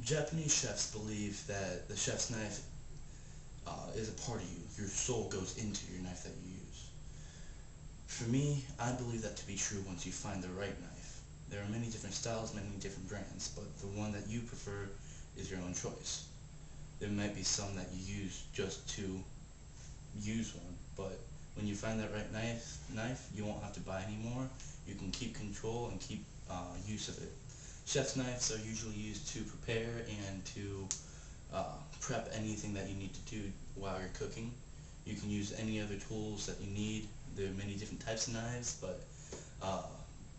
Japanese chefs believe that the chef's knife is a part of you. Your soul goes into your knife that you use. For me, I believe that to be true once you find the right knife. There are many different styles, many different brands, but the one that you prefer is your own choice. There might be some that you use just to use one, but when you find that right knife, you won't have to buy any more. You can keep control and keep use of it. Chef's knives are usually used to prepare and to prep anything that you need to do while you're cooking. You can use any other tools that you need. There are many different types of knives, but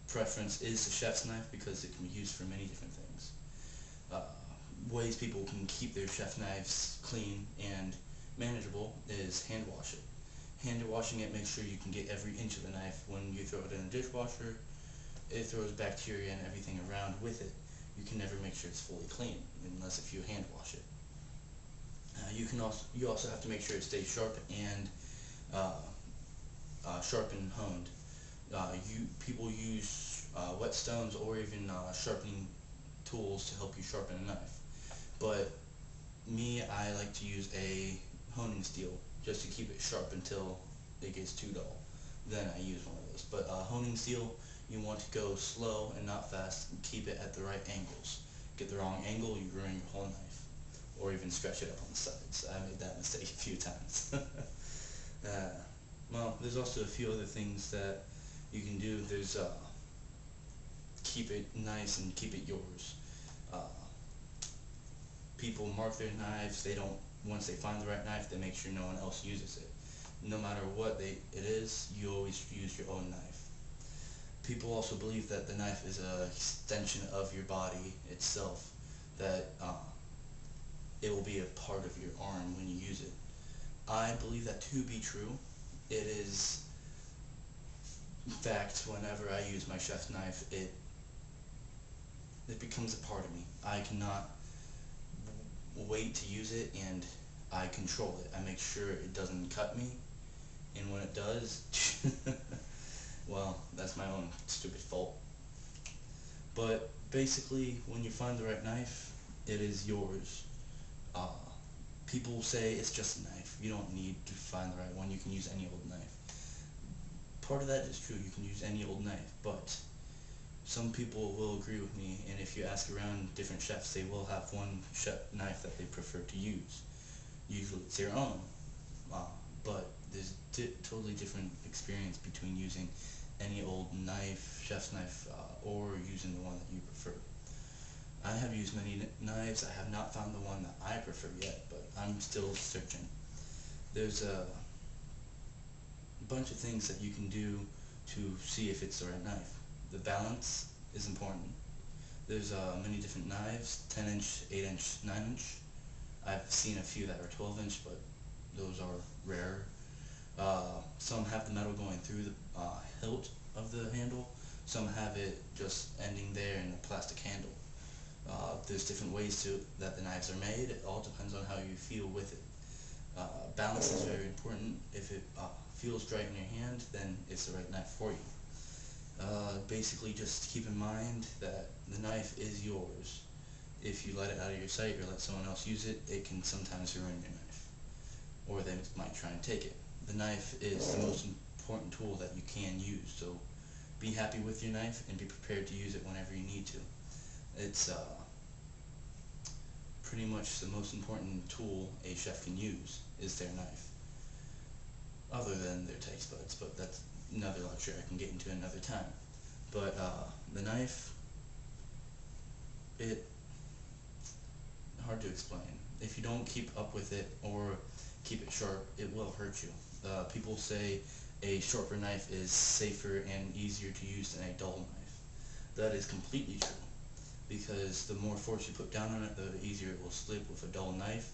preference is the chef's knife because it can be used for many different things. Ways people can keep their chef knives clean and manageable is hand wash it. Hand washing it makes sure you can get every inch of the knife. When you throw it in a dishwasher, it throws bacteria and everything around with it. You can never make sure it's fully clean unless if you hand wash it. You also have to make sure it stays sharp and sharp and honed. People use whetstones or even sharpening tools to help you sharpen a knife. But me, I like to use a honing steel just to keep it sharp until it gets too dull. Then I use one of those. But honing steel, you want to go slow and not fast and keep it at the right angles. Get the wrong angle, you ruin your whole knife. Or even scratch it up on the sides. I made that mistake a few times. Well, there's also a few other things that you can do. There's keep it nice and keep it yours. People mark their knives. They don't. Once they find the right knife, they make sure no one else uses it. No matter what it is, you always use your own knife. People also believe that the knife is an extension of your body itself. That it will be a part of your arm when you use it. I believe that to be true. It is fact. Whenever I use my chef's knife, it becomes a part of me. I cannot wait to use it, and I control it. I make sure it doesn't cut me, and when it does, well, that's my own stupid fault. But basically, when you find the right knife, it is yours. People say it's just a knife. You don't need to find the right one. You can use any old knife. Part of that is true. You can use any old knife, but some people will agree with me, and if you ask around different chefs, they will have one knife that they prefer to use. Usually it's their own, but there's totally different experience between using any old knife, chef's knife, or using the one that you prefer. I have used many knives. I have not found the one that I prefer yet, but I'm still searching. There's a bunch of things that you can do to see if it's the right knife. The balance is important. There's many different knives, 10-inch, 8-inch, 9-inch. I've seen a few that are 12-inch, but those are rare. Some have the metal going through the hilt of the handle. Some have it just ending there in a plastic handle. There's different ways that the knives are made. It all depends on how you feel with it. Balance is very important. If it feels right in your hand, then it's the right knife for you. Basically, just keep in mind that the knife is yours. If you let it out of your sight or let someone else use it, it can sometimes ruin your knife. Or they might try and take it. The knife is the most important tool that you can use, so be happy with your knife and be prepared to use it whenever you need to. It's pretty much the most important tool a chef can use is their knife. Other than their taste buds, but that's another lecture I can get into another time. But the knife, hard to explain. If you don't keep up with it or keep it sharp, it will hurt you. People say a sharper knife is safer and easier to use than a dull knife. That is completely true, because the more force you put down on it, the easier it will slip with a dull knife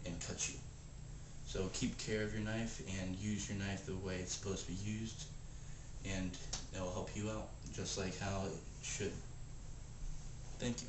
and cut you. So keep care of your knife and use your knife the way it's supposed to be used, and it will help you out just like how it should. Thank you.